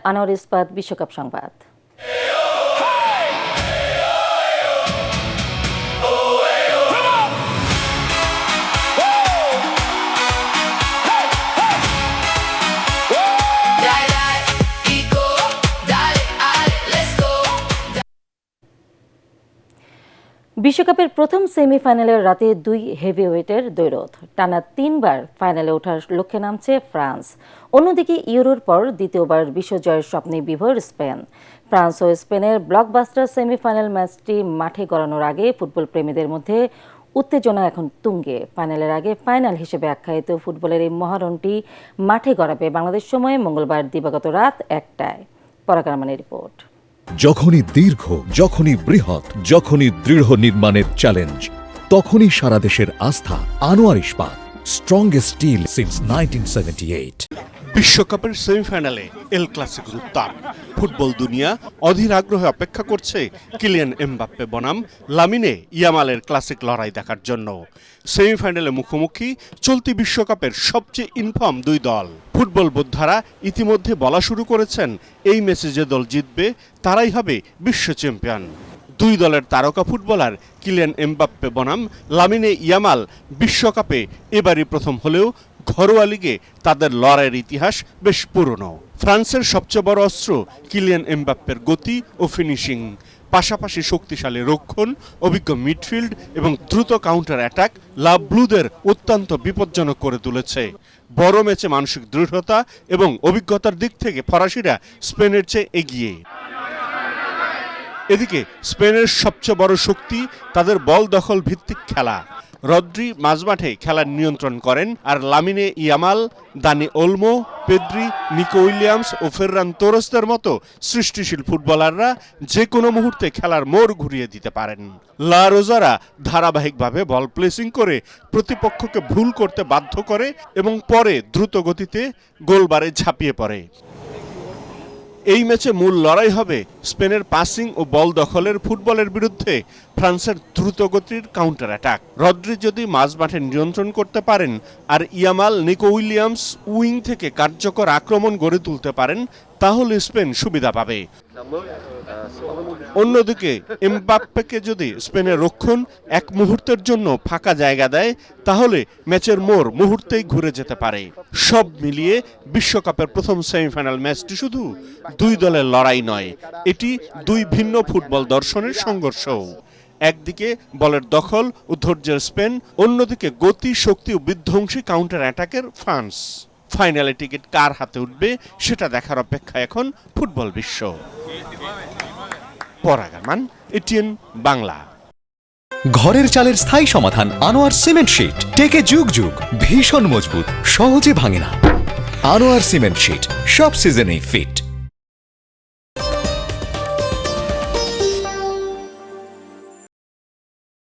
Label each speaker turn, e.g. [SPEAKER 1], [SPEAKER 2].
[SPEAKER 1] আনোয়ার ইস্পাত বিশ্বকাপ সংবাদ। বিশ্বকাপের প্রথম সেমিফাইনালের রাতে দুই হেভিওয়েটের দ্বৈরথ, টানা 3বার ফাইনালে ওঠার লক্ষ্যে নামছে ফ্রান্স। অন্যদিকে ইউরোর পর দ্বিতীয়বার বিশ্বজয়ের স্বপ্নে বিভোর স্পেন। ফ্রান্স ও স্পেনের ব্লকবাস্টার সেমিফাইনাল ম্যাচটি মাঠে গড়ানোর আগে ফুটবল প্রেমীদের মধ্যে উত্তেজনা এখন তুঙ্গে। ফাইনালের আগে ফাইনাল হিসেবে আখ্যায়িত ফুটবলের এই মহারণটি মাঠে গড়াবে বাংলাদেশ সময়ে মঙ্গলবার দিবাগত রাত 1টায়। পরাগ রহমানের রিপোর্ট।
[SPEAKER 2] যখনই দীর্ঘ, যখনই বৃহৎ, যখনই দৃঢ় নির্মাণের চ্যালেঞ্জ, তখনই সারা দেশের আস্থা। আনোয়ার ইস্পাত, স্ট্রংগেস্ট স্টিল সিন্স 1978।
[SPEAKER 3] বিশ্বকাপের সেমিফাইনালে এল ক্লাসিকোর উত্তাপ। ফুটবল দুনিয়া অধীর আগ্রহে অপেক্ষা করছে কিলিয়ান এমবাপ্পে বনাম লামিনে ইয়ামালের ক্লাসিক লড়াই দেখার জন্য। সেমিফাইনালে মুখোমুখি চলতি বিশ্বকাপের সবচেয়ে ইনফর্ম দুই দল। ফুটবল বোদ্ধারা ইতিমধ্যে বলা শুরু করেছেন, এই ম্যাচে যে দল জিতবে তারাই হবে বিশ্ব চ্যাম্পিয়ন। দুই দলের তারকা ফুটবলার কিলিয়ান এমবাপ্পে বনাম লামিনে ইয়ামাল বিশ্বকাপে এবারই প্রথম হলেও ঘরোয়া লিগে তাদের লড়াইয়ের ইতিহাস বেশ পুরনো। ফ্রান্সের সবচেয়ে বড় অস্ত্র কিলিয়ান এমবাপ্পের গতি ও ফিনিশিং, পাশাপাশি শক্তিশালী রক্ষণ, অভিজ্ঞ মিডফিল্ড এবং দ্রুত কাউন্টার অ্যাটাক লা ব্লুদের অত্যন্ত বিপজ্জনক করে তুলেছে। বড় ম্যাচে মানসিক দৃঢ়তা এবং অভিজ্ঞতার দিক থেকে ফরাসিরা স্পেনের চেয়ে এগিয়ে। এদিকে স্পেনের সবচেয়ে বড় শক্তি তাদের বল দখল ভিত্তিক খেলা। রদ্রি মাঝমাঠে খেলার নিয়ন্ত্রণ করেন, আর Lamine Yamal, Dani Olmo, Pedri, Nico Williams ও ফেররান তোরেসদের মতো সৃষ্টিশীল ফুটবলাররা যে কোনো মুহূর্তে খেলার মোড় ঘুরিয়ে দিতে পারেন। লা রোজারা ধারাবাহিকভাবে বল প্লেসিং করে প্রতিপক্ষকে ভুল করতে বাধ্য করে এবং পরে দ্রুত গতিতে গোলবারে ঝাঁপিয়ে পড়ে। এই ম্যাচে মূল লড়াই হবে স্পেনের পাসিং ও বল দখলের ফুটবলের বিরুদ্ধে ফ্রান্সের দ্রুতগতির কাউন্টার অ্যাটাক। রদ্রি যদি মাঝমাঠে নিয়ন্ত্রণ করতে পারেন আর ইয়ামাল, নিকো উইলিয়ামস উইং থেকে কার্যকর আক্রমণ গড়ে তুলতে পারেন, তাহলে স্পেন সুবিধা পাবে। অন্যদিকে এমবাপ্পেকে যদি স্পেনের রক্ষণ এক মুহূর্তের জন্য ফাঁকা জায়গা দেয়, তাহলে ম্যাচের মোড় মুহূর্তেই ঘুরে যেতে পারে। সব মিলিয়ে বিশ্বকাপের প্রথম সেমিফাইনাল ম্যাচটি শুধু দুই দলের লড়াই নয়, এটি দুই ভিন্ন ফুটবল দর্শনের সংঘর্ষ। একদিকে বলের দখল ও ধৈর্যের স্পেন, অন্যদিকে গতি, শক্তি ও বিধ্বংসী কাউন্টার অ্যাটাকের ফ্রান্স। ফাইনালে টিকিট কার হাতে উঠবে সেটা দেখার অপেক্ষা এখন ফুটবল বিশ্ব। পরাগ রহমান, এটিএন বাংলা।
[SPEAKER 4] ঘরের চালের স্থায়ী সমাধান আনোয়ার সিমেন্ট শীট। টেকে যুগ যুগ, ভীষণ মজবুত, সহজে ভাঙে না। আনোয়ার সিমেন্ট শীট সব সিজনেই ফিট।